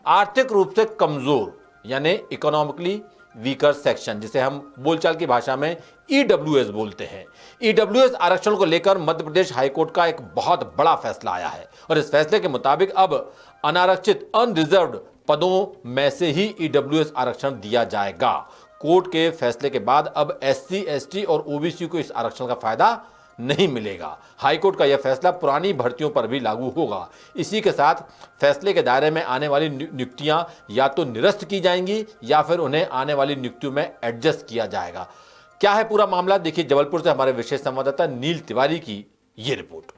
आर्थिक रूप से कमजोर यानी इकोनॉमिकली वीकर सेक्शन, जिसे हम बोलचाल की भाषा में ईडब्ल्यूएस बोलते हैं। ईडब्ल्यूएस आरक्षण को लेकर मध्य प्रदेश हाईकोर्ट का एक बहुत बड़ा फैसला आया है और इस फैसले के मुताबिक अब अनारक्षित अनरिजर्व्ड पदों में से ही ईडब्ल्यूएस आरक्षण दिया जाएगा। कोर्ट के फैसले के बाद अब एससी, एसटी और ओबीसी को इस आरक्षण का फायदा नहीं मिलेगा। हाईकोर्ट का यह फैसला पुरानी भर्तियों पर भी लागू होगा। इसी के साथ फैसले के दायरे में आने वाली नियुक्तियां या तो निरस्त की जाएंगी या फिर उन्हें आने वाली नियुक्तियों में एडजस्ट किया जाएगा। क्या है पूरा मामला, देखिए जबलपुर से हमारे विशेष संवाददाता नील तिवारी की ये रिपोर्ट।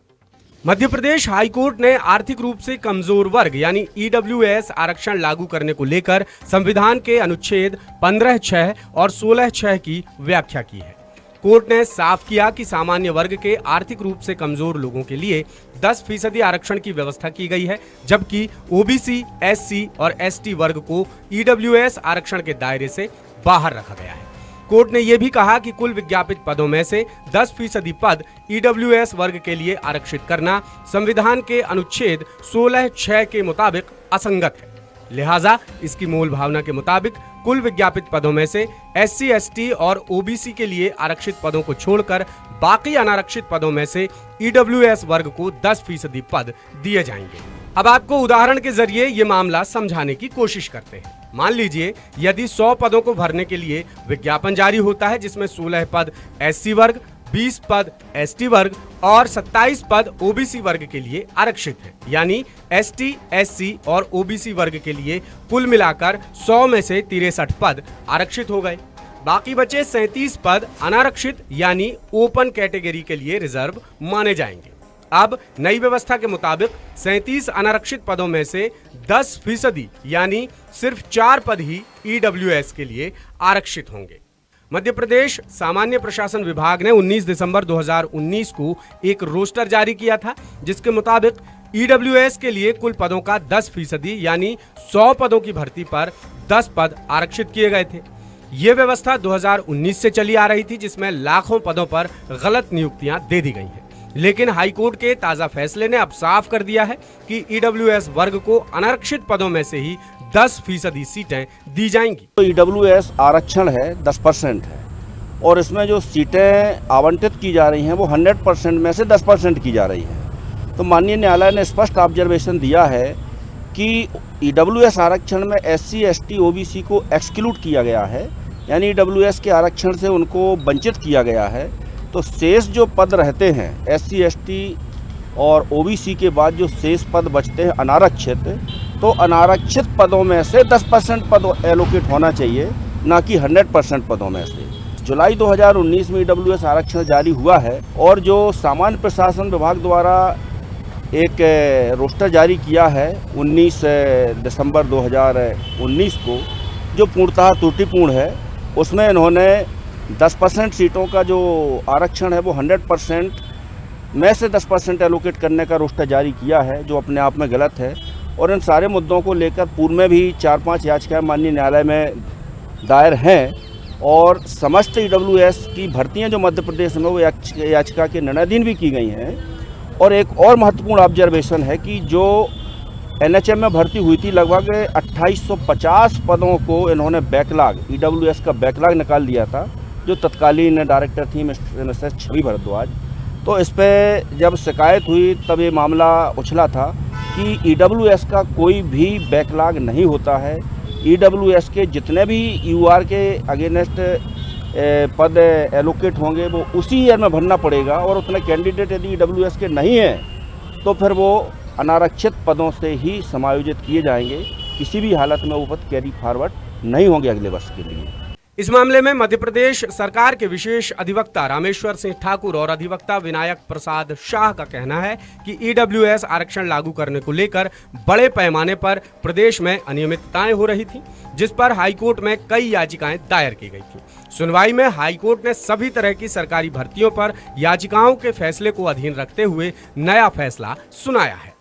मध्य प्रदेश हाईकोर्ट ने आर्थिक रूप से कमजोर वर्ग यानी ईडब्ल्यूएस आरक्षण लागू करने को लेकर संविधान के अनुच्छेद 15(6) और 16(6) की व्याख्या की है। कोर्ट ने साफ किया कि सामान्य वर्ग के आर्थिक रूप से कमजोर लोगों के लिए 10% आरक्षण की व्यवस्था की गई है, जबकि ओबीसी, एससी और एसटी वर्ग को ईडब्ल्यूएस आरक्षण के दायरे से बाहर रखा गया है। कोर्ट ने यह भी कहा कि कुल विज्ञापित पदों में से 10% पद ईडब्ल्यूएस वर्ग के लिए आरक्षित करना संविधान के अनुच्छेद 16(6) के मुताबिक असंगत है। लिहाजा इसकी मूल भावना के मुताबिक कुल विज्ञापित पदों में से एससी, एसटी और ओबीसी के लिए आरक्षित पदों को छोड़कर बाकी अनारक्षित पदों में से ईडब्ल्यूएस वर्ग को 10% पद दिए जाएंगे। अब आपको उदाहरण के जरिए ये मामला समझाने की कोशिश करते हैं। मान लीजिए यदि 100 पदों को भरने के लिए विज्ञापन जारी होता है, जिसमें 16 पद एससी वर्ग, 20 पद एसटी वर्ग और 27 पद ओबीसी वर्ग के लिए आरक्षित है, यानी एसटी, एससी और ओबीसी वर्ग के लिए कुल मिलाकर 100 में से 63 पद आरक्षित हो गए। बाकी बचे 37 पद अनारक्षित यानी ओपन कैटेगरी के लिए रिजर्व माने जाएंगे। अब नई व्यवस्था के मुताबिक 37 अनारक्षित पदों में से 10% यानी सिर्फ 4 पद ही ईडब्ल्यूएस के लिए आरक्षित होंगे। मध्य प्रदेश सामान्य प्रशासन विभाग ने 19 दिसंबर 2019 को एक रोस्टर जारी किया था, जिसके मुताबिक ईडब्ल्यूएस के लिए कुल पदों का 10% यानी 100 पदों की भर्ती पर 10 पद आरक्षित किए गए थे। ये व्यवस्था 2019 से चली आ रही थी, जिसमें लाखों पदों पर गलत नियुक्तियां दे दी गई हैं। लेकिन हाईकोर्ट के ताजा फैसले ने अब साफ कर दिया है कि ईडब्ल्यूएस वर्ग को अनारक्षित पदों में से ही 10% सीटें दी जाएंगी। तो ईडब्ल्यूएस आरक्षण है 10% है और इसमें जो सीटें आवंटित की जा रही हैं वो 100% में से 10% की जा रही हैं। तो माननीय न्यायालय ने स्पष्ट ऑब्जर्वेशन दिया है कि ईडब्ल्यूएस आरक्षण में एससी, एसटी, ओबीसी को एक्सक्लूड किया गया है, यानी ईडब्ल्यूएस के आरक्षण से उनको वंचित किया गया है। तो शेष जो पद रहते हैं एससी, एसटी और ओबीसी के बाद जो शेष पद बचते हैं अनारक्षित, तो अनारक्षित पदों में से 10% पद एलोकेट होना चाहिए, ना कि 100% पदों में से। जुलाई 2019 में ईडब्ल्यूएस आरक्षण जारी हुआ है और जो सामान्य प्रशासन विभाग द्वारा एक रोस्टर जारी किया है 19 दिसंबर 2019 को, जो पूर्णतः त्रुटिपूर्ण है, उसमें इन्होंने 10% सीटों का जो आरक्षण है वो 100% में से 10% एलोकेट करने का रोस्टर जारी किया है, जो अपने आप में गलत है। और इन सारे मुद्दों को लेकर पूर्व में भी 4-5 याचिकाएं माननीय न्यायालय में दायर हैं और समस्त ईडब्ल्यूएस की भर्तियां जो मध्य प्रदेश में वो याचिका के निर्णयाधीन भी की गई हैं। और एक और महत्वपूर्ण ऑब्जर्वेशन है कि जो एनएचएम में भर्ती हुई थी लगभग 2850 पदों को इन्होंने बैकलॉग, ईडब्ल्यूएस का बैकलॉग निकाल दिया था, जो तत्कालीन डायरेक्टर थी मिस्टर छवि भारद्वाज। तो इस पर जब शिकायत हुई तब ये मामला उछला था कि ईडब्ल्यूएस का कोई भी बैकलॉग नहीं होता है। ईडब्ल्यूएस के जितने भी यूआर के अगेंस्ट पद एलोकेट होंगे वो उसी ईयर में भरना पड़ेगा और उतने कैंडिडेट यदि ईडब्ल्यूएस के नहीं हैं तो फिर वो अनारक्षित पदों से ही समायोजित किए जाएंगे। किसी भी हालत में वो पद कैरी फॉरवर्ड नहीं होंगे अगले वर्ष के लिए। इस मामले में मध्य प्रदेश सरकार के विशेष अधिवक्ता रामेश्वर सिंह ठाकुर और अधिवक्ता विनायक प्रसाद शाह का कहना है कि ईडब्ल्यूएस आरक्षण लागू करने को लेकर बड़े पैमाने पर प्रदेश में अनियमितताएं हो रही थी, जिस पर हाईकोर्ट में कई याचिकाएं दायर की गई थी। सुनवाई में हाईकोर्ट ने सभी तरह की सरकारी भर्तियों पर याचिकाओं के फैसले को अधीन रखते हुए नया फैसला सुनाया है।